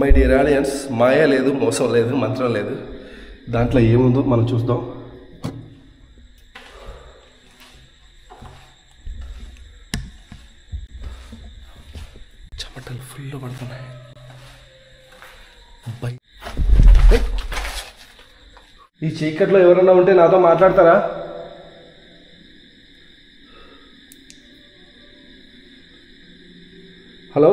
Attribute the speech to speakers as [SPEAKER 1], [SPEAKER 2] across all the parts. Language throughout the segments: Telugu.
[SPEAKER 1] మై డియర్ ఆడియన్స్, మాయ లేదు, మోసం లేదు, మంత్రం లేదు. దాంట్లో ఏముందో మనం చూద్దాం. చెమటలు ఫుల్ పడుతున్నాయి. ఈ చీకట్లో ఎవరన్నా ఉంటే నాతో మాట్లాడతారా? హలో,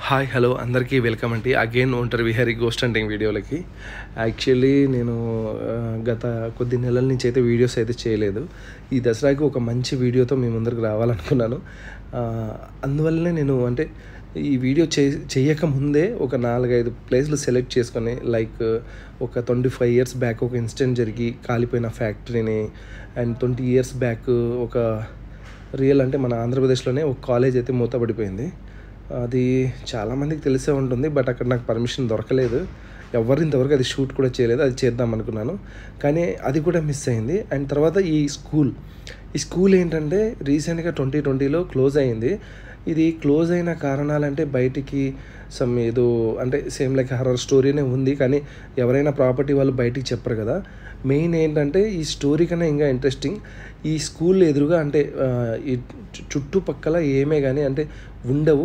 [SPEAKER 1] హాయ్, హలో, అందరికీ వెల్కమ్ అండి. అగైన్ ఒంటరి విహారీ గోస్ట్ హంటింగ్ వీడియోలకి. యాక్చువల్లీ నేను గత కొద్ది నెలల నుంచి అయితే వీడియోస్ అయితే చేయలేదు. ఈ దసరాకి ఒక మంచి వీడియోతో మీ ముందరికి రావాలనుకున్నాను. అందువల్లనే నేను ఈ వీడియో చేయకముందే ఒక 4-5 ప్లేస్లు సెలెక్ట్ చేసుకొని, లైక్ ఒక 25 years బ్యాక్ ఒక ఇన్సిడెంట్ జరిగి కాలిపోయిన ఫ్యాక్టరీని, అండ్ 20 years బ్యాక్ ఒక రియల్ మన ఆంధ్రప్రదేశ్లోనే ఒక కాలేజ్ అయితే మూతపడిపోయింది. అది చాలామందికి తెలిసే ఉంటుంది, బట్ అక్కడ నాకు పర్మిషన్ దొరకలేదు. ఎవరు ఇంతవరకు అది షూట్ కూడా చేయలేదు. అది చేద్దాం అనుకున్నాను, కానీ అది కూడా మిస్ అయింది. అండ్ తర్వాత ఈ స్కూల్ ఏంటంటే రీసెంట్గా 2020లో క్లోజ్ అయింది. ఇది క్లోజ్ అయిన కారణాలంటే బయటికి ఏదో సేమ్ లైక్ హర్రర్ స్టోరీనే ఉంది, కానీ ఎవరైనా ప్రాపర్టీ వాళ్ళు బయటికి చెప్పరు కదా. మెయిన్ ఏంటంటే ఈ స్టోరీ కన్నా ఇంకా ఇంట్రెస్టింగ్, ఈ స్కూల్ ఎదురుగా ఈ చుట్టుపక్కల ఏమే కానీ ఉండవు.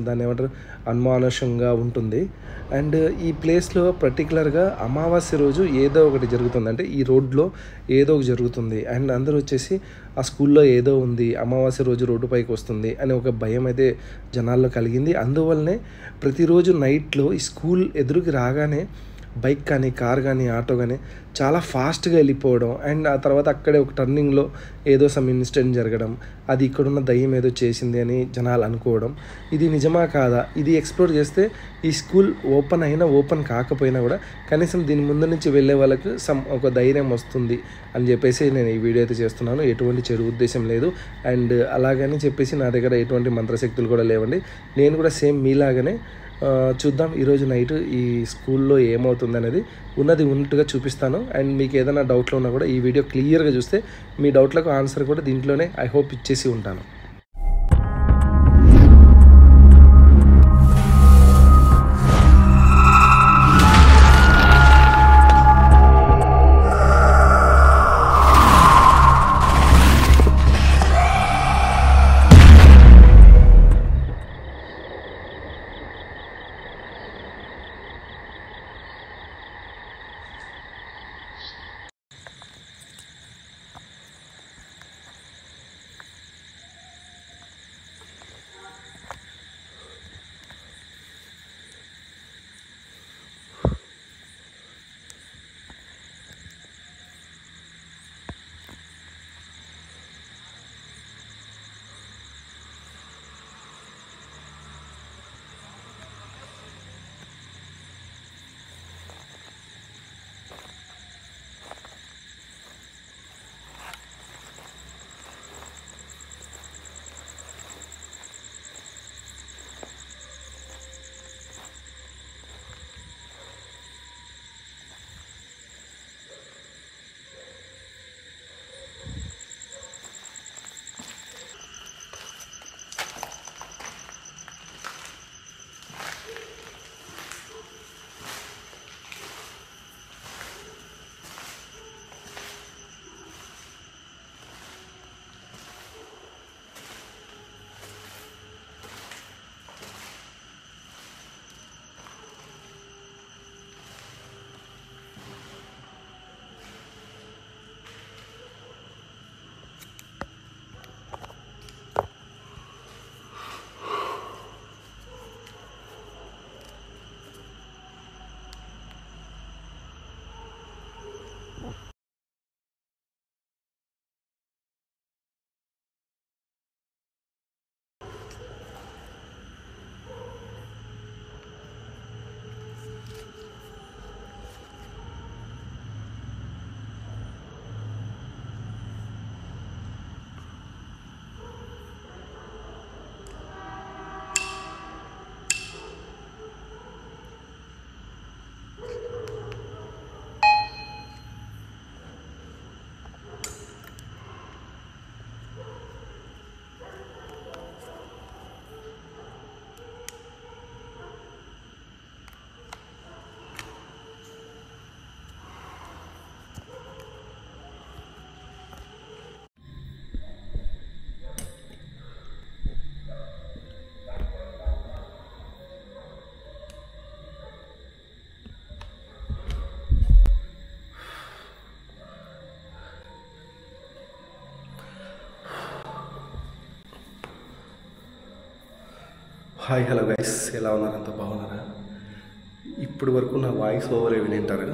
[SPEAKER 1] దాన్ని ఏమంటారు, అన్మానుషంగా ఉంటుంది. అండ్ ఈ ప్లేస్లో పర్టికులర్గా అమావాస్య రోజు ఏదో ఒకటి జరుగుతుంది, ఈ రోడ్లో ఏదో ఒకటి జరుగుతుంది. అండ్ అందరూ వచ్చేసి ఆ స్కూల్లో ఏదో ఉంది, అమావాస్య రోజు రోడ్డు పైకి వస్తుంది అనే ఒక భయం అయితే జనాల్లో కలిగింది. అందువల్లనే ప్రతిరోజు నైట్లో ఈ స్కూల్ ఎదురుకి రాగానే బైక్ కానీ, కార్ కానీ, ఆటో కానీ చాలా ఫాస్ట్గా వెళ్ళిపోవడం, అండ్ ఆ తర్వాత అక్కడే ఒక టర్నింగ్లో ఏదో ఇన్సిడెంట్ జరగడం, అది ఇక్కడున్న దయ్యం ఏదో చేసింది అని జనాలు అనుకోవడం. ఇది నిజమా కాదా, ఇది ఎక్స్ప్లోర్ చేస్తే ఈ స్కూల్ ఓపెన్ కాకపోయినా కూడా కనీసం దీని ముందు నుంచి వెళ్ళే వాళ్ళకు ఒక ధైర్యం వస్తుంది అని చెప్పేసి నేను ఈ వీడియో అయితే చేస్తున్నాను. ఎటువంటి చెడు ఉద్దేశం లేదు. అండ్ అలాగని చెప్పేసి నా దగ్గర ఎటువంటి మంత్రశక్తులు కూడా లేవండి. నేను కూడా సేమ్ మీలాగానే చూద్దాం ఈరోజు నైట్ ఈ స్కూల్లో ఏమవుతుంది అనేది ఉన్నది ఉన్నట్టుగా చూపిస్తాను. అండ్ మీకు ఏదైనా డౌట్లు ఉన్నా కూడా ఈ వీడియో క్లియర్గా చూస్తే మీ డౌట్లకు ఆన్సర్ కూడా దీంట్లోనే ఐ హోప్ ఇచ్చేసి ఉంటాను. హాయ్ హలో గైస్, ఎలా ఉన్నారు? అంత బాగున్నారా? ఇప్పటి వరకు నా వాయిస్ ఓవర్ వింటారు.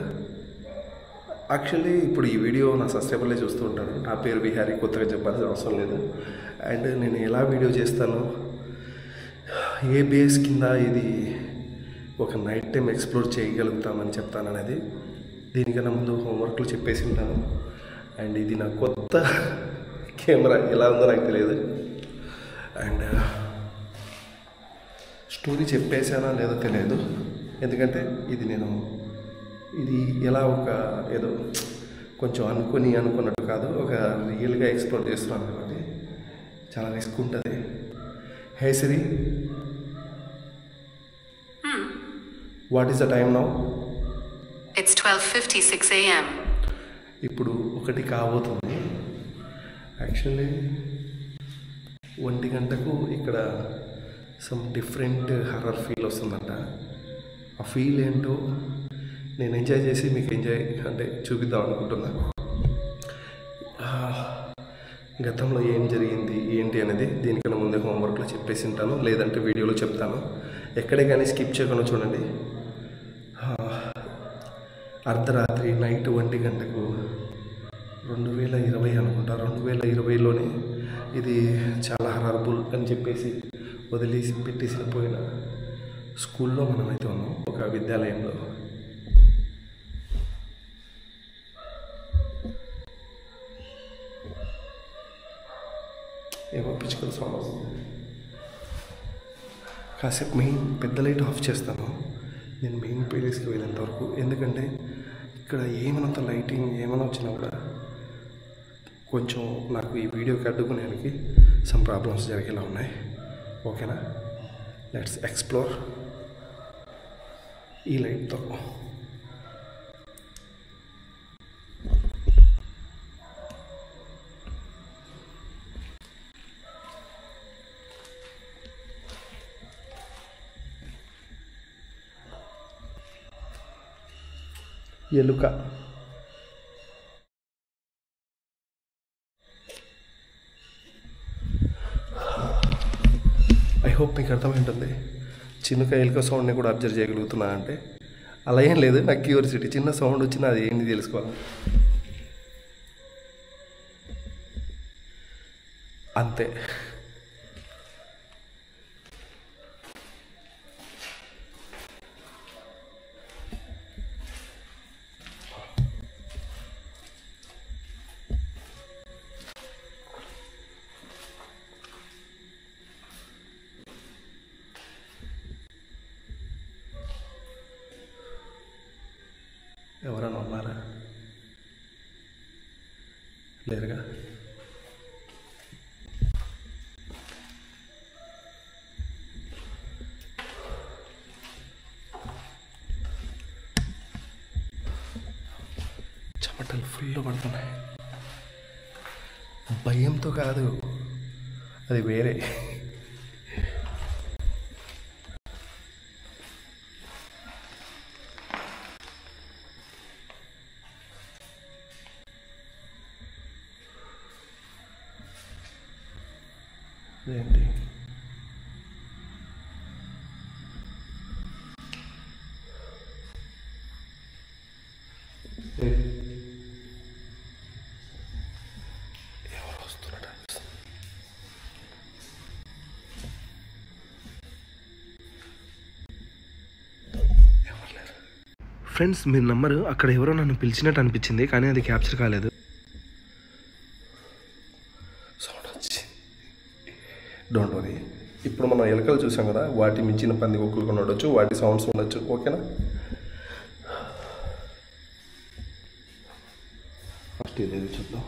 [SPEAKER 1] యాక్చువల్లీ ఇప్పుడు ఈ వీడియో నా సబ్స్క్రైబర్లే చూస్తూ ఉంటారు. నా పేరు విహారీ, కొత్తగా చెప్పాల్సిన అవసరం లేదు. అండ్ నేను ఎలా వీడియో చేస్తాను, ఏ బేస్ కింద ఇది ఒక నైట్ టైం ఎక్స్ప్లోర్ చేయగలుగుతామని చెప్తాను అనేది. దీనికన్నా ముందు హోంవర్క్లు చెప్పేసి ఉంటాను. అండ్ ఇది నా కొత్త కెమెరా, ఎలా ఉందో నాకు తెలియదు. అండ్ స్టోరీ చెప్పేసానా లేదో తెలియదు, ఎందుకంటే ఇది ఎలా ఏదో కొంచెం అనుకున్నట్టు కాదు, ఒక రియల్గా ఎక్స్ప్లోర్ చేస్తున్నాను కాబట్టి చాలా రిస్క్ ఉంటుంది. Hey Siri, what is the time now?
[SPEAKER 2] It's 12:56 a.m.
[SPEAKER 1] ఇప్పుడు 1 కాబోతుంది. యాక్చువల్లీ 1 గంటకు ఇక్కడ సమ్ డిఫరెంట్ హర్రర్ ఫీల్ వస్తుందంట. ఆ ఫీల్ ఏంటో నేను ఎంజాయ్ చేసి మీకు చూపిద్దాం అనుకుంటున్నా. గతంలో ఏం జరిగింది ఏంటి అనేది దీనికన్నా ముందే హోంవర్క్లో చెప్పేసి ఉంటాను, లేదంటే వీడియోలో చెప్తాను. ఎక్కడే కానీ స్కిప్ చేయకుండా చూడండి. అర్ధరాత్రి నైట్ 1 గంటకు 2020 అనుకుంటా, 2020లోనే ఇది చాలా హరర్బుల్ అని చెప్పేసి వదిలేసి పెట్టేసిన పోయిన స్కూల్లో మనమైతే ఉన్నాం, ఒక విద్యాలయంలో. ఏమో పిచ్చుకల సౌండ్ వస్తుంది. కాసేపు మెయిన్ పెద్ద లైట్ ఆఫ్ చేస్తాను నేను మెయిన్ ప్లేస్కి వెళ్ళేంత వరకు, ఎందుకంటే ఇక్కడ ఏమనంత లైటింగ్ ఏమైనా వచ్చినా కూడా కొంచెం నాకు ఈ వీడియోకి అడ్డుకునేందుకు సమ్ ప్రాబ్లమ్స్ జరిగేలా ఉన్నాయి. ఓకేనా, లెట్స్ ఎక్స్ప్లోర్ ఈ లైట్తో. ఎలుక, ఐ హోప్ మీకు అర్థమైంటుంది. చిన్నక ఎలుక సౌండ్ని కూడా అబ్జర్వ్ చేయగలుగుతున్నా అంటే అలా ఏం లేదు, నాకు క్యూరియాసిటీ. చిన్న సౌండ్ వచ్చినా అది ఏంటి తెలుసుకోవాలి అంతే. ఎవరైనా ఉన్నారా? లేరుగా. చెమటలు ఫుల్ పడుతున్నాయి. భయంతో కాదు, అది వేరే. ఏంటి ఎవరు వస్తున్నట్టు అనిపిస్తుంది? ఎవరు లేరు. ఫ్రెండ్స్, మీరు నమ్మరు, అక్కడ ఎవరో నన్ను పిలిచినట్టు అనిపించింది, కానీ అది క్యాప్చర్ కాలేదు. డోంట్ వరీ, ఇప్పుడు మనం ఎలుకలు చూసాం కదా, వాటి మించిన పంది కుక్కలు ఉండొచ్చు, వాటి సౌండ్స్ ఉండొచ్చు. ఓకేనా, ఫస్ట్ ఇదేది చూద్దాం.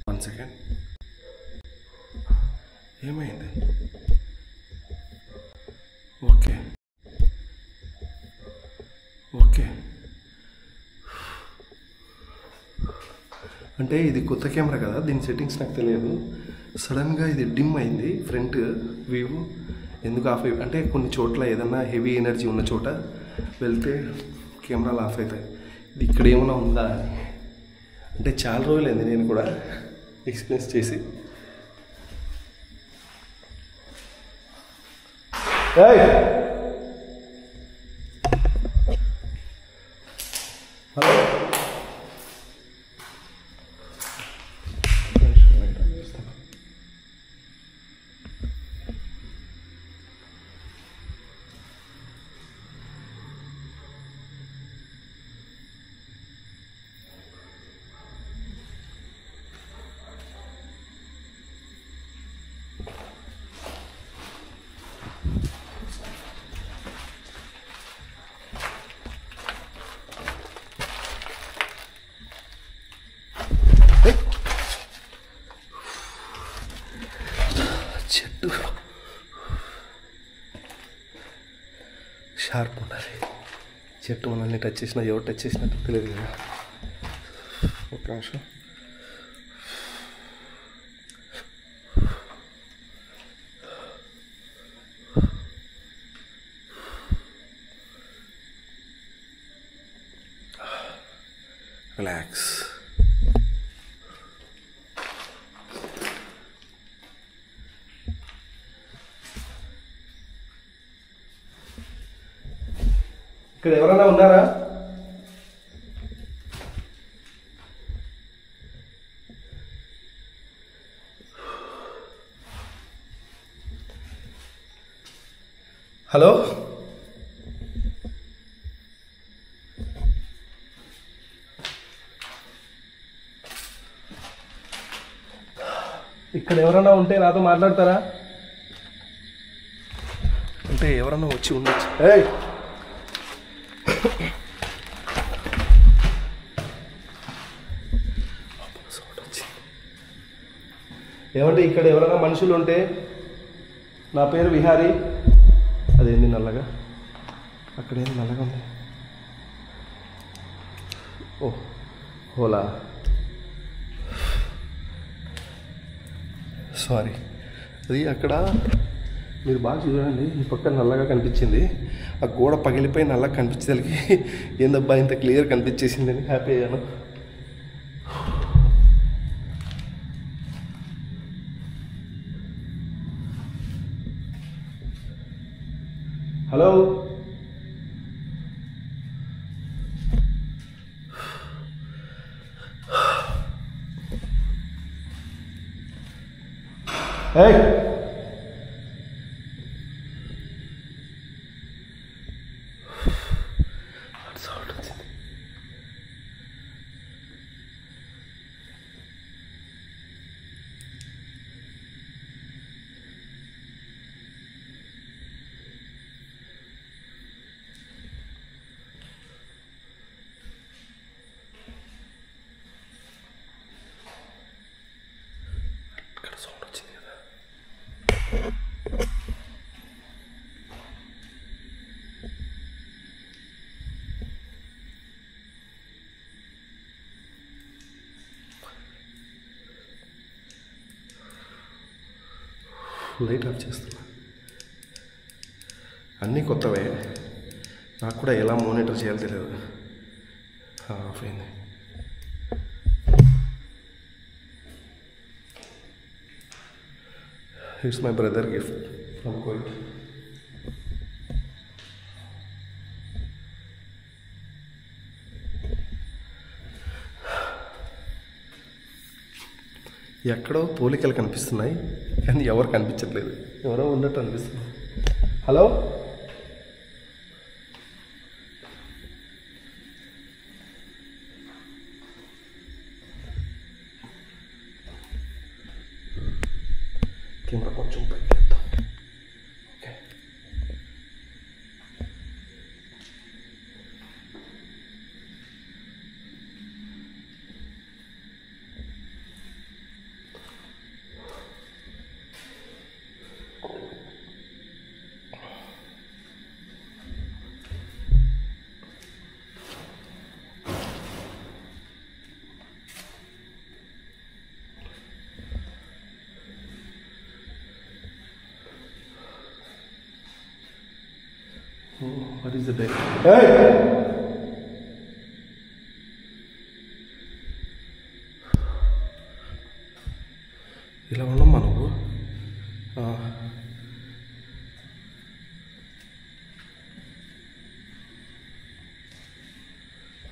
[SPEAKER 1] వన్ సెకండ్, ఏమైంది? ఓకే ఓకే అంటే ఇది కొత్త కెమెరా కదా, దీని సెట్టింగ్స్ నాకు తెలియదు. సడన్గా ఇది డిమ్ అయింది ఫ్రంట్ వ్యూ. ఎందుకు ఆఫ్ అయ్యి అంటే కొన్ని చోట్ల ఏదన్నా హెవీ ఎనర్జీ ఉన్న చోట వెళ్తే కెమెరాలు ఆఫ్ అవుతాయి. ఇది ఇక్కడ ఏమైనా ఉందా అని. అంటే చాలా రోజులైంది నేను కూడా ఎక్స్పీరియన్స్ చేసి. హలో, చెట్టు షార్ప్ ఉండాలి. చెట్టు మనల్ని టచ్ చేసినా ఎవరు టచ్ చేసినట్టు తెలియదు కదా. ఒక నిమిషం. రిలాక్స్. ఇక్కడ ఎవరైనా ఉన్నారా? హలో, ఇక్కడ ఎవరైనా ఉంటే నాతో మాట్లాడతారా? అంటే ఎవరైనా వచ్చి ఉండొచ్చు. ఏమంటే ఇక్కడ ఎవరైనా మనుషులు ఉంటే, నా పేరు విహారీ. అదేంది నల్లగా, అక్కడేంది నల్లగా ఉంది? ఓ ఓలా, సారీ. అది అక్కడ మీరు బాగా చూడండి, ఈ పక్క నల్లగా కనిపించింది. ఆ గోడ పగిలిపోయి నల్లగా కనిపించేసరికి ఏందబ్బా ఇంత క్లియర్ కనిపించేసింది అని హ్యాపీ అయ్యాను. హలో, ఏయ్ సౌండ్ వచ్చింది. ఇక్కడ సౌండ్ వచ్చింది కదా. లైట్ ఆఫ్ చేస్తున్నా. అన్నీ కొత్తవే, నాకు కూడా ఎలా మానిటర్ చేయాలో తెలియదు. ఆఫ్ అయింది. It's my brother gift from Coit. ఎక్కడో పోలికలు కనిపిస్తున్నాయి కానీ ఎవరు కనిపించట్లేదు, ఎవరో ఉన్నట్టు అనిపిస్తుంది. హలో, కెమెరా కొంచెం పైకి ఎత్తాం. Okay, What is the day? Hey! ఇలా ఉండమ్మా నువ్వు.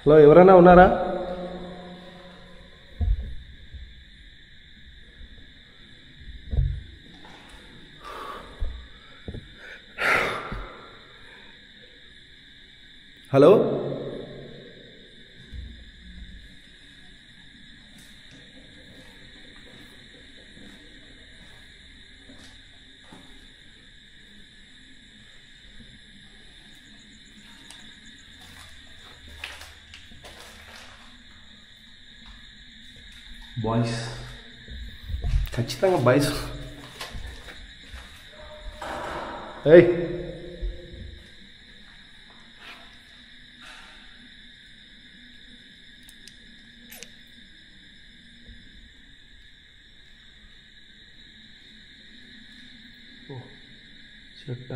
[SPEAKER 1] హలో, ఎవరైనా ఉన్నారా? హలో, బాయ్స్, ఖచ్చితంగా బాయ్స్. ఏయ్, చెట్ట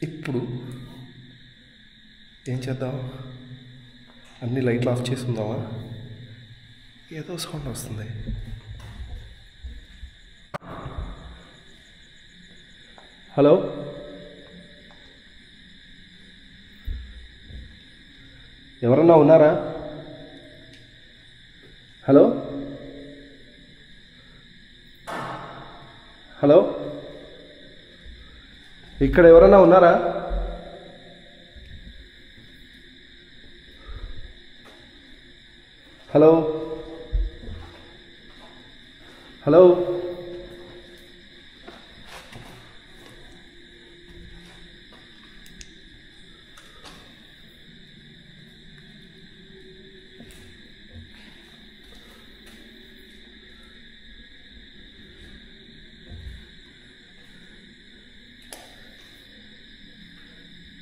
[SPEAKER 1] ఇప్పుడు ఏం చేద్దాం? అన్ని లైట్లు ఆఫ్ చేసి ఉందామా? ఏదో సౌండ్ వస్తుంది. హలో, ఎవరన్నా ఉన్నారా? హలో హలో, ఇక్కడ ఎవరన్నా ఉన్నారా? హలో హలో,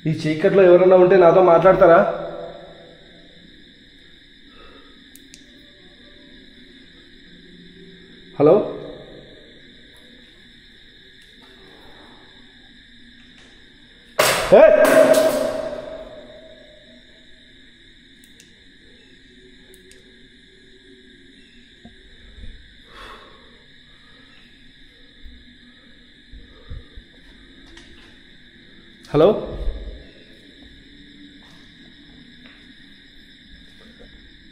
[SPEAKER 1] ఈ చీకట్లో ఎవరన్నా ఉంటే నాతో మాట్లాడతారా? హలో, హలో,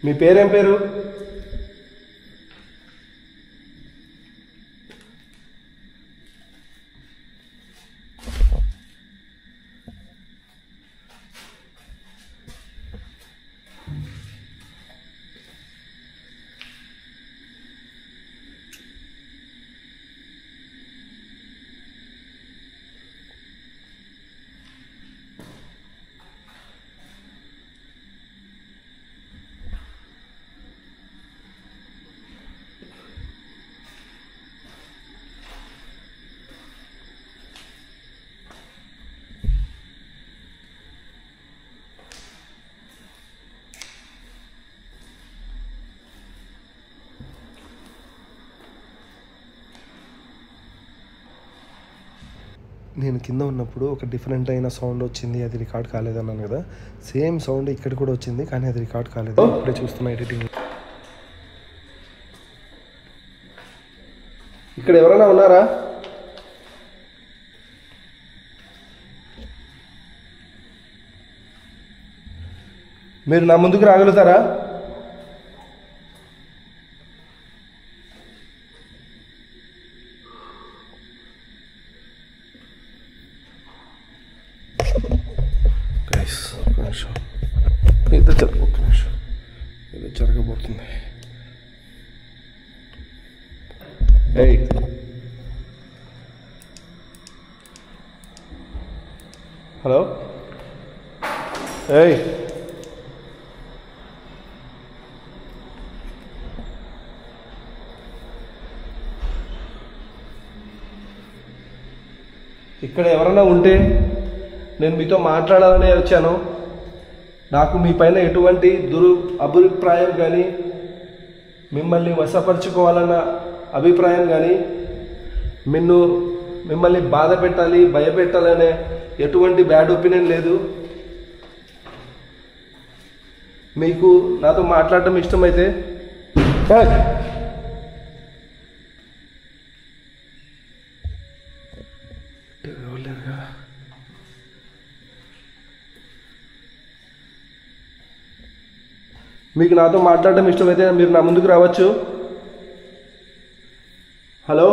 [SPEAKER 1] మీ పేరేం పేరు? నేను కింద ఉన్నప్పుడు ఒక డిఫరెంట్ అయిన సౌండ్ వచ్చింది, అది రికార్డ్ కాలేదన్నాను కదా. సేమ్ సౌండ్ ఇక్కడ కూడా వచ్చింది, కానీ అది రికార్డ్ కాలేదు. ఇప్పుడే చూస్తున్నా ఎడిటింగ్. ఇక్కడ ఎవరైనా ఉన్నారా? మీరు నా ముందుకు రాగలుగుతారా? ఏదో జరగబోతుంది. హలో, ఇక్కడ ఎవరైనా ఉంటే నేను మీతో మాట్లాడాలనే వచ్చాను. నాకు మీ పైన ఎటువంటి అభిప్రాయం కానీ, మిమ్మల్ని వశపరుచుకోవాలన్న అభిప్రాయం కానీ మిమ్మల్ని బాధ పెట్టాలి, భయపెట్టాలనే ఎటువంటి బ్యాడ్ ఒపీనియన్ లేదు. మీకు నాతో మాట్లాడటం ఇష్టమైతే మీరు నా ముందుకు రావచ్చు. హలో,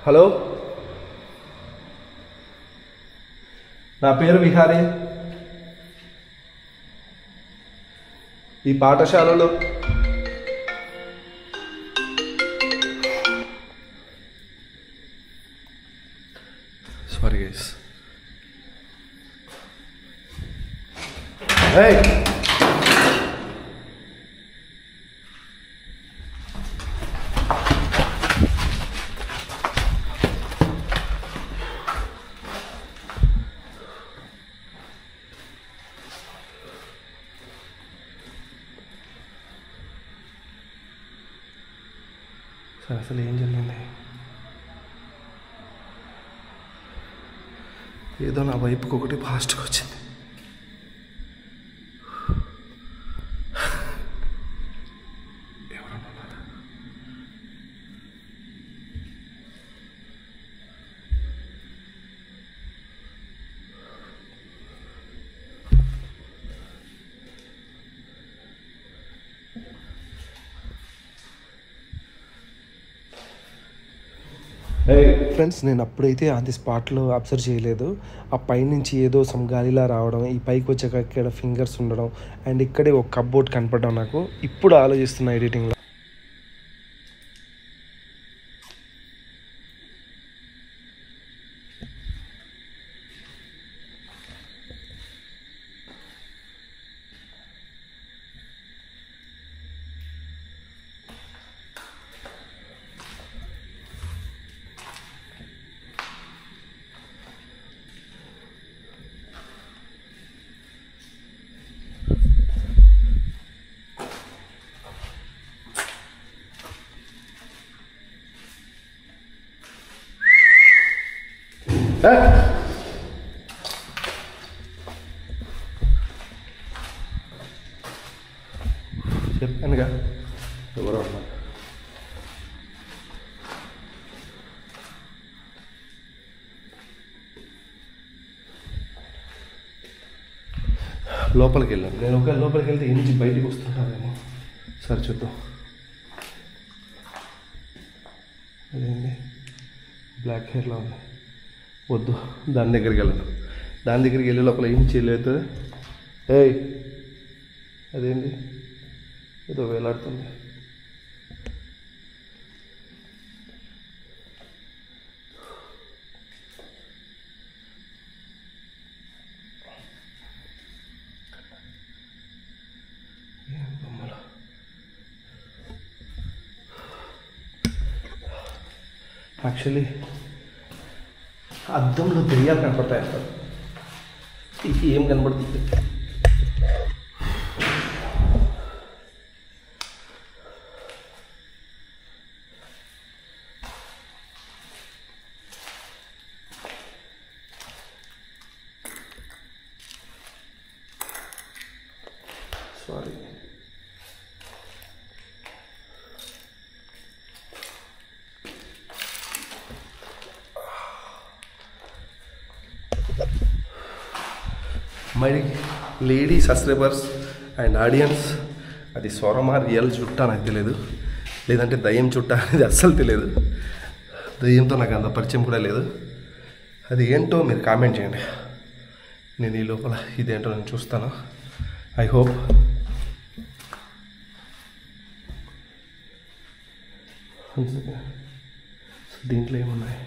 [SPEAKER 1] హలో, నా పేరు విహారీ. ఈ పాఠశాలలో సారీ గైస్, సార్ అసలు ఏం జరిగింది? ఏదో నా వైపుకి ఒకటి ఫాస్ట్గా వచ్చింది. ఫ్రెండ్స్, నేను అప్పుడైతే అది స్పాట్లో అబ్జర్వ్ చేయలేదు. ఆ పైనుంచి ఏదో సమ్ గాలిలా రావడం, ఈ పైకి వచ్చాక ఇక్కడ ఫింగర్స్ ఉండడం, అండ్ ఇక్కడే ఒక కప్బోర్డ్ కనపడడం నాకు ఇప్పుడు ఆలోచిస్తున్నా ఎడిటింగ్లో. చెప్పానుగా ఎవరో అన్నారు. లోపలికి వెళ్ళాను. నేను ఒక లోపలికి వెళ్తే ఇంటి బయటికి వస్తుంటానేమో. సరే చూద్దాం. అదేంటి బ్లాక్ హెయిర్లో ఉంది. వద్దు, దాని దగ్గరికి వెళ్ళను. దాని దగ్గరికి వెళ్ళే లోపల ఏం చేయలేదు. ఏయ్, అదేంటి ఏదో వేలాడుతుంది. యాక్చువల్లీ అద్దంలో దెయ్యాలు కనపడతాయి అంటారు. ఇది ఏం కనపడుతుంది? సారీ. మరి లేడీ సబ్స్క్రైబర్స్ అండ్ ఆడియన్స్, అది స్వరమా రియల్ చుట్టా నాకు తెలియదు, లేదంటే దయ్యం చుట్టా అనేది అస్సలు తెలియదు. దయ్యంతో నాకు అంత పరిచయం కూడా లేదు. అది ఏంటో మీరు కామెంట్ చేయండి. నేను ఈ లోపల ఇదేంటో నేను చూస్తాను. ఐ హోప్ దీంట్లో ఏమున్నాయి.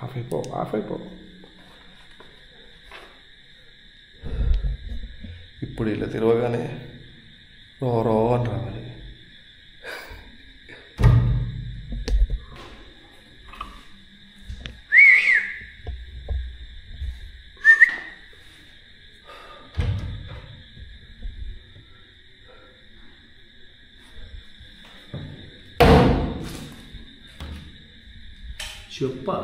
[SPEAKER 1] ఆఫ్ అయిపో. ఇప్పుడు ఇలా తిరగగానే రో అని రావాలి. చెప్పా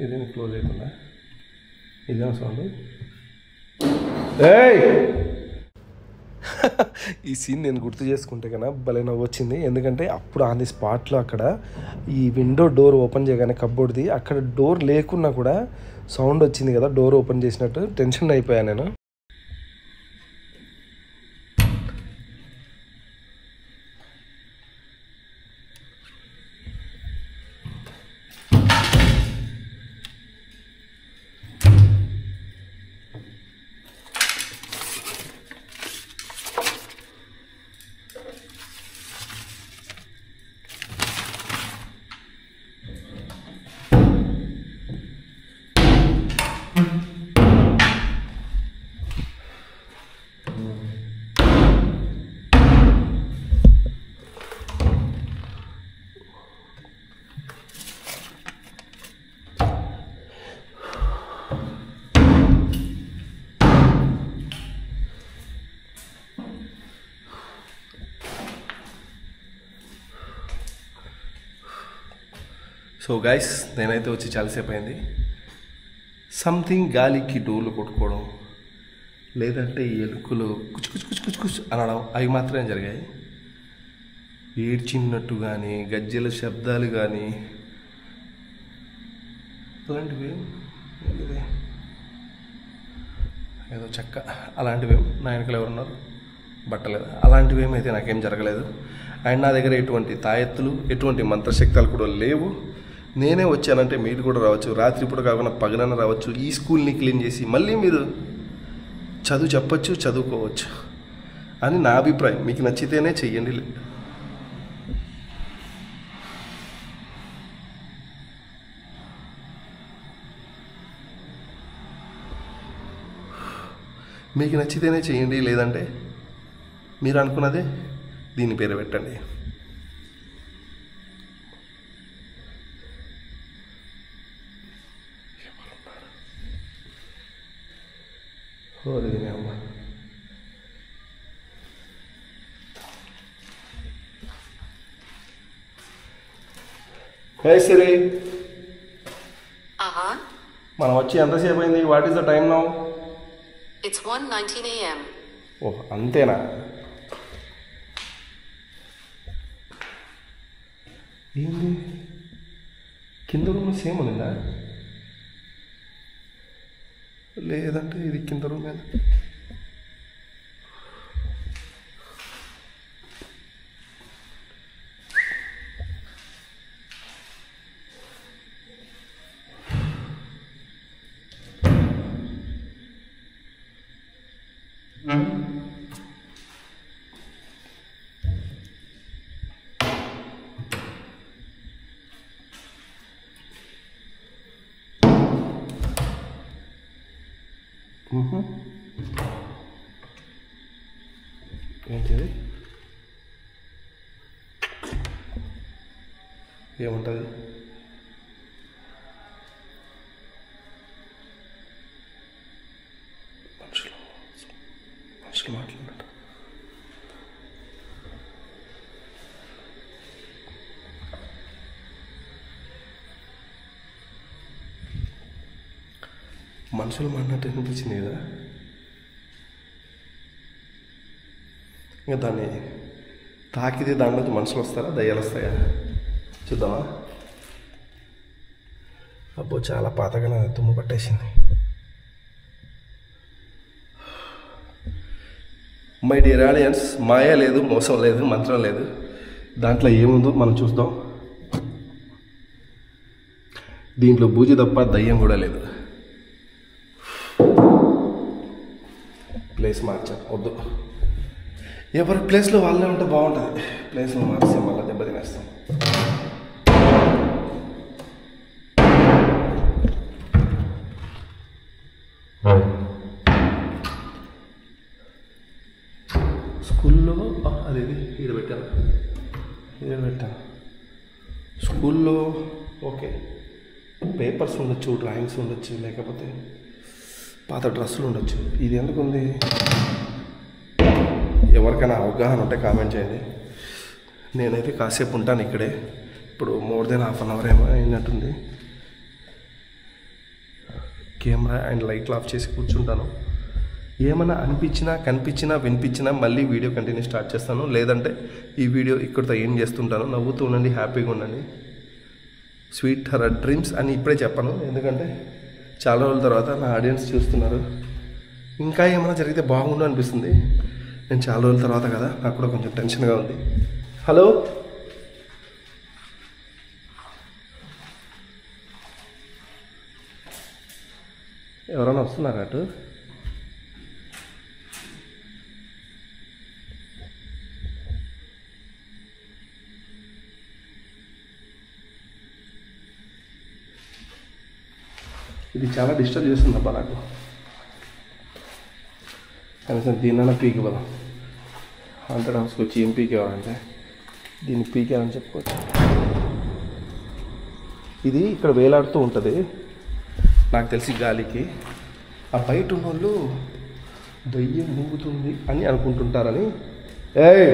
[SPEAKER 1] ఇదేమి క్లోజ్ అవుతుందా? ఇదేమో సౌండ్. ఈ సీన్ నేను గుర్తు చేసుకుంటే కన్నా భలే నవ్వు వచ్చింది. ఎందుకంటే అప్పుడు ఆన్ ది స్పాట్లో అక్కడ ఈ విండో డోర్ ఓపెన్ చేయగానే కబ్బోర్డ్ది అక్కడ డోర్ లేకున్నా కూడా సౌండ్ వచ్చింది కదా, డోర్ ఓపెన్ చేసినట్టు. టెన్షన్ అయిపోయాను నేను. సో గైస్, నేనైతే వచ్చి చాలాసేపు అయింది. సంథింగ్ గాలికి డోర్లు కొట్టుకోవడం, లేదంటే ఎలుకలు కుచ్ అనడం, అవి మాత్రమే జరిగాయి. ఏడ్చినట్టు కానీ, గజ్జెల శబ్దాలు కానీ అలాంటివి ఏదో చెక్క అలాంటివి నా వెనకలు ఎవరున్నారు బట్టలేదు, అలాంటివి ఏమైతే నాకేం జరగలేదు. అండ్ నా దగ్గర ఎటువంటి తాయెత్తులు, ఎటువంటి మంత్రశక్తులు కూడా లేవు. నేనే వచ్చానంటే మీరు కూడా రావచ్చు, రాత్రి పూట కాకుండా పగలన రావచ్చు. ఈ స్కూల్ని క్లీన్ చేసి మళ్ళీ మీరు చెప్పచ్చు, చదువుకోవచ్చు అని నా అభిప్రాయం. మీకు నచ్చితేనే చెయ్యండి. మీకు నచ్చితేనే చేయండి, లేదంటే మీరు అనుకున్నదే దీని పేరు పెట్టండి. హే సిరి, మనం వచ్చి ఎంతసేపు అయింది? What is the time now?
[SPEAKER 2] It's 1:19 a.m.
[SPEAKER 1] ఓహ్, అంతేనా? ఏంది కింద రూమ్ సేమ్ ఉందా? లేదంటే ఇది కింద రూమ్ మీద. ఏంటిది? ఏముంటుంది? మనుషులు మాట్లాడినట్టు. మనుషులు మాట్లాడినట్టు అనిపించింది కదా. ఇంకా దాన్ని తాకితే దాంట్లోంచి మనుషులు వస్తారా, దయ్యాలు వస్తాయా చూద్దామా? అబ్బో చాలా పాతగా తుమ్ము పట్టేసింది. మై డియర్ ఆడియన్స్, మాయ లేదు, మోసం లేదు, మంత్రం లేదు. దాంట్లో ఏముందో మనం చూద్దాం. దీంట్లో బూజి తప్ప దయ్యం కూడా లేదు. ప్లేస్ మార్చాం, వద్దు. ఎవరి ప్లేస్లో వాళ్ళే ఉంటే బాగుంటుంది. ప్లేస్లో మార్చి మళ్ళీ దెబ్బ తినేస్తాం. స్కూల్లో అది ఈడ పెట్టాను. స్కూల్లో ఓకే, పేపర్స్ ఉండొచ్చు, డ్రాయింగ్స్ ఉండొచ్చు, లేకపోతే పాత డ్రెస్సులు ఉండొచ్చు. ఇది ఎందుకుంది? ఎవరికైనా అవగాహన ఉంటే కామెంట్ చేయండి. నేనైతే కాసేపు ఉంటాను ఇక్కడే. ఇప్పుడు more than half an hour ఏమో అయినట్టుంది. కెమెరా అండ్ లైట్లు ఆఫ్ చేసి కూర్చుంటాను. ఏమైనా అనిపించినా, కనిపించినా, వినిపించినా మళ్ళీ వీడియో కంటిన్యూ స్టార్ట్ చేస్తాను. లేదంటే ఈ వీడియో ఇక్కడితో ఏం చేస్తుంటాను. నవ్వుతూ ఉండండి, హ్యాపీగా ఉండండి. స్వీట్ హర్ డ్రీమ్స్ అని ఇప్పుడే చెప్పను, ఎందుకంటే చాలా రోజుల తర్వాత నా ఆడియన్స్ చూస్తున్నారు. ఇంకా ఏమైనా జరిగితే బాగుండు అనిపిస్తుంది. నేను చాలా రోజుల తర్వాత కదా, నాకు కూడా కొంచెం టెన్షన్గా ఉంది. హలో, ఎవరైనా వస్తున్నారా అటు? ఇది చాలా డిస్టర్బ్ చేస్తుందబ్బా నాకు. కనీసం దీన్నైనా పీకి పోదాం. హండ్రెడ్ హౌస్కి వచ్చి ఏం పీకేవాలంటే దీన్ని పీకేయాలని చెప్పుకోవచ్చు. ఇది ఇక్కడ వేలాడుతూ ఉంటుంది నాకు తెలిసి గాలికి. ఆ బయట ఉన్న వాళ్ళు దయ్యం మూగుతుంది అని అనుకుంటుంటారని. ఏయ్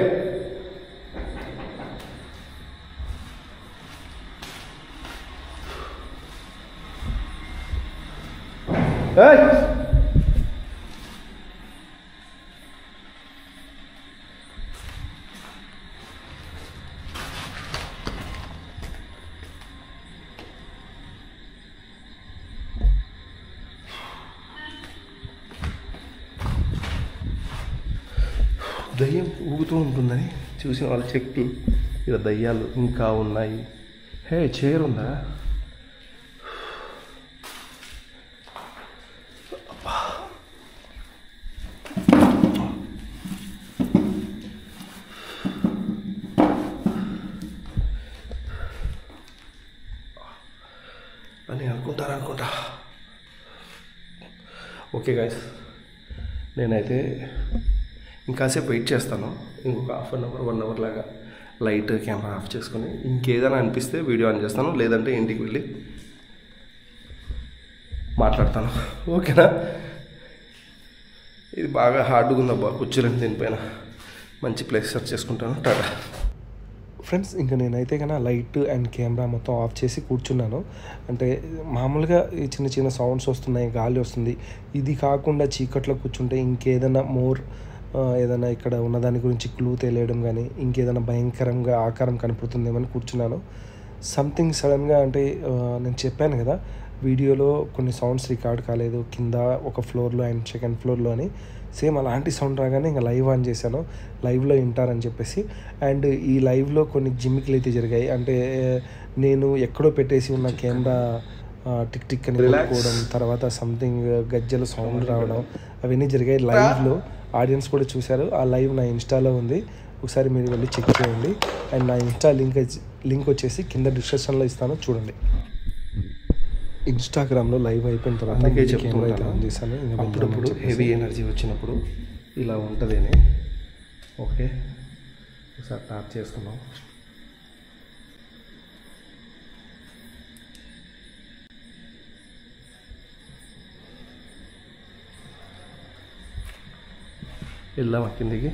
[SPEAKER 1] దయ్యం ఊగుతూ ఉంటుందని చూసిన వాళ్ళ చెక్కి ఇక్కడ దయ్యాలు ఇంకా ఉన్నాయి. హే, చైర్ ఉందా? అని అనుకుంటా. ఓకే గైస్, నేనైతే ఇంకాసేపు వెయిట్ చేస్తాను. ఇంకొక హాఫ్ అన్ అవర్, 1 అవర్ లాగా లైట్, కెమెరా ఆఫ్ చేసుకొని ఇంకేదైనా అనిపిస్తే వీడియో ఆన్ చేస్తాను. లేదంటే ఇంటికి వెళ్ళి మాట్లాడతాను. ఓకేనా? ఇది బాగా హార్డ్గా ఉందబ్బా, కూర్చోలేను దీనిపైన. మంచి ప్లేస్ సెర్చ్ చేసుకుంటాను. టాటా ఫ్రెండ్స్. ఇంకా నేనైతే కన్నా లైట్ అండ్ కెమెరా మొత్తం ఆఫ్ చేసి కూర్చున్నాను. అంటే మామూలుగా ఈ చిన్న చిన్న సౌండ్స్ వస్తున్నాయి, గాలి వస్తుంది. ఇది కాకుండా చీకట్లో కూర్చుంటే ఇంకేదైనా ఏదైనా ఇక్కడ ఉన్నదాని గురించి క్లూ తెలియడం కానీ, ఇంకేదైనా భయంకరంగా ఆకారం కనపడుతుందేమని కూర్చున్నాను. సంథింగ్ సడన్గా అంటే నేను చెప్పాను కదా వీడియోలో కొన్ని సౌండ్స్ రికార్డ్ కాలేదు కింద ఒక ఫ్లోర్లో అండ్ సెకండ్ ఫ్లోర్లో అని. సేమ్ అలాంటి సౌండ్ రాగానే ఇంకా లైవ్ ఆన్ చేశాను, లైవ్లో వింటారని చెప్పేసి. అండ్ ఈ లైవ్లో కొన్ని జిమ్మికలు అయితే జరిగాయి. అంటే నేను ఎక్కడో పెట్టేసి ఉన్న కెమెరా టిక్ టిక్ అని వెళ్ళిపోవడం, తర్వాత సంథింగ్ గజ్జలు సౌండ్ రావడం, అవన్నీ జరిగాయి లైవ్లో. ఆడియన్స్ కూడా చూశారు. ఆ లైవ్ నా ఇన్స్టాలో ఉంది, ఒకసారి మీరు వెళ్ళి చెక్ చేయండి. అండ్ నా ఇన్స్టా లింక్ వచ్చేసి కింద డిస్క్రిప్షన్లో ఇస్తాను, చూడండి. ఇన్స్టాగ్రామ్లో లైవ్ అయిపోయిన తర్వాత అప్పుడప్పుడు హెవీ ఎనర్జీ వచ్చినప్పుడు ఇలా ఉంటుంది అని. ఓకే, ఒకసారి టాప్ చేసుకున్నాం. వెళ్దాం కిందికి.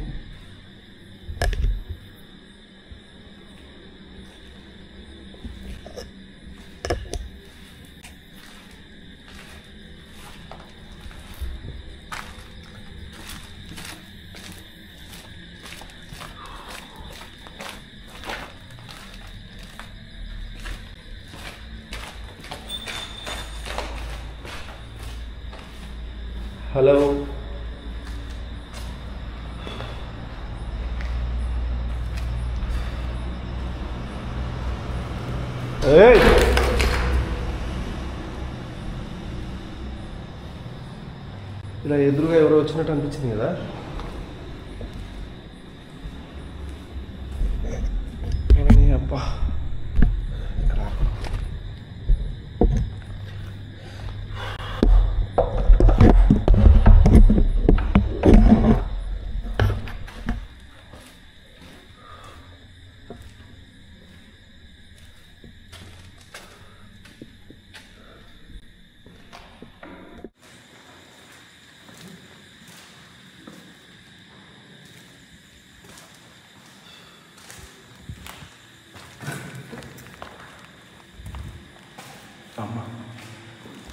[SPEAKER 1] హలో ఇలా ఎదురుగా ఎవరో వచ్చినట్టు అనిపించింది కదా. అబ్బా అమ్మ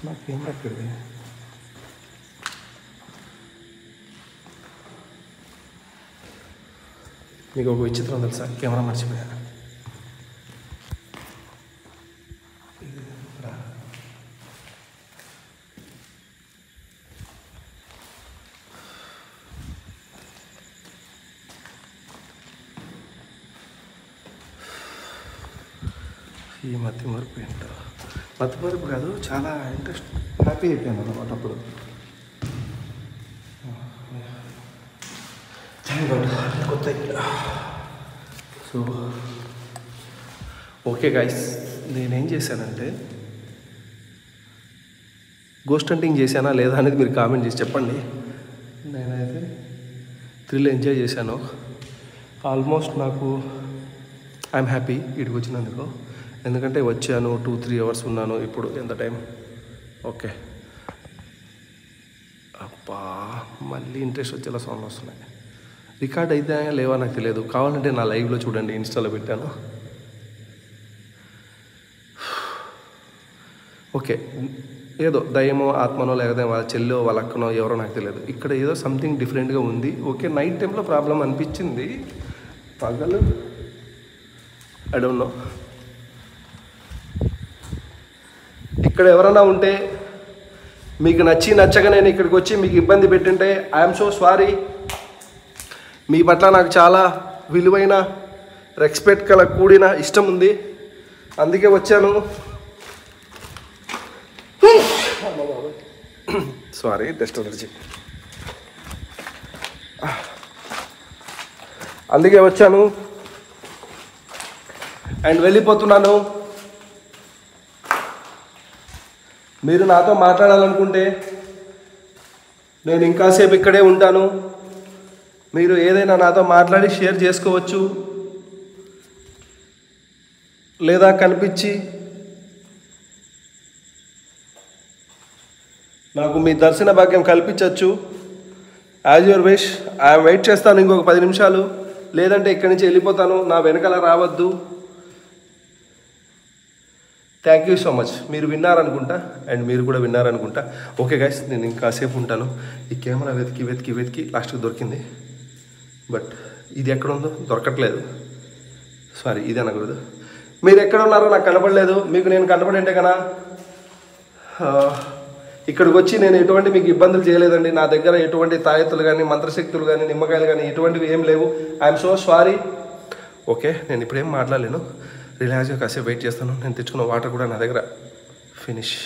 [SPEAKER 1] నాకేం పట్టింది. మీకు ఒక విచిత్రం తెలుసా, కెమెరా మర్చిపోయాను. ఈ మధ్య మరిపోయింట, మధ్య మరుపు కాదు, చాలా ఇంట్రెస్ట్, హ్యాపీ అయిపోయాను అన్నమాట అప్పుడు. కొత్త సో ఓకే గైస్, నేనేం చేశానంటే గోస్ట్ హంటింగ్ చేశానా లేదా అనేది మీరు కామెంట్ చేసి చెప్పండి. నేనైతే థ్రిల్ ఎంజాయ్ చేశాను. ఆల్మోస్ట్ నాకు ఐఎమ్ హ్యాపీ ఇక్కడికి వచ్చినందుకు. ఎందుకంటే వచ్చాను 2-3 అవర్స్ ఉన్నాను. ఇప్పుడు ఎంత టైం? ఓకే. అబ్బా మళ్ళీ ఇంట్రెస్ట్ వచ్చేలా సౌండ్ వస్తున్నాయి. రికార్డ్ అయితే లేవా నాకు తెలియదు. కావాలంటే నా లైవ్లో చూడండి, ఇన్స్టాలో పెట్టాను. ఓకే, ఏదో దయ్యమో ఆత్మనో లేకపోతే వాళ్ళ చెల్లో వాళ్ళ అక్కనో ఎవరో నాకు తెలియదు. ఇక్కడ ఏదో సంథింగ్ డిఫరెంట్గా ఉంది. ఓకే, నైట్ టైంలో ప్రాబ్లం అనిపించింది, పగలు ఐ డోంట్ నో. ఇక్కడ ఎవరైనా ఉంటే మీకు నచ్చక నేను ఇక్కడికి వచ్చి మీకు ఇబ్బంది పెట్టింటే ఐఎమ్ సో సారీ. మీ పట్ల నాకు చాలా విలువైన రెస్పెక్ట్ కల కూడిన ఇష్టం ఉంది, అందుకే వచ్చాను. Sorry, dust allergy. అందుకే వచ్చాను అండ్ వెళ్ళిపోతున్నాను. మీరు నాతో మాట్లాడాలనుకుంటే నేను ఇంకాసేపు ఇక్కడే ఉంటాను. మీరు ఏదైనా నాతో మాట్లాడి షేర్ చేసుకోవచ్చు, లేదా కనిపించి నాకు మీ దర్శన భాగ్యం కల్పించవచ్చు. As your wish. వెయిట్ చేస్తాను ఇంకొక 10 నిమిషాలు, లేదంటే ఇక్కడి నుంచి వెళ్ళిపోతాను. నా వెనకాల రావద్దు. Thank you so much. మీరు విన్నారనుకుంటా అండ్ మీరు కూడా విన్నారనుకుంటా. ఓకే గైస్, నేను ఇంకాసేపు ఉంటాను. ఈ కెమెరా వెతికి లాస్ట్కి దొరికింది. బట్ ఇది ఎక్కడ ఉందో దొరకట్లేదు. సారీ, ఇది అనకూడదు. మీరు ఎక్కడ ఉన్నారో నాకు కనపడలేదు. మీకు నేను కనపడంటే కన్నా ఇక్కడికి వచ్చి నేను ఎటువంటి మీకు ఇబ్బందులు చేయలేదండి. నా దగ్గర ఎటువంటి తాయెత్తులు కానీ మంత్రశక్తులు కానీ నిమ్మకాయలు కానీ ఎటువంటివి ఏం లేవు. I'm so sorry. ఓకే, నేను ఇప్పుడేం మాట్లాడలేను. రిలాక్స్గా కాసేపు వెయిట్ చేస్తాను. నేను తెచ్చుకున్న వాటర్ కూడా నా దగ్గర ఫినిష్.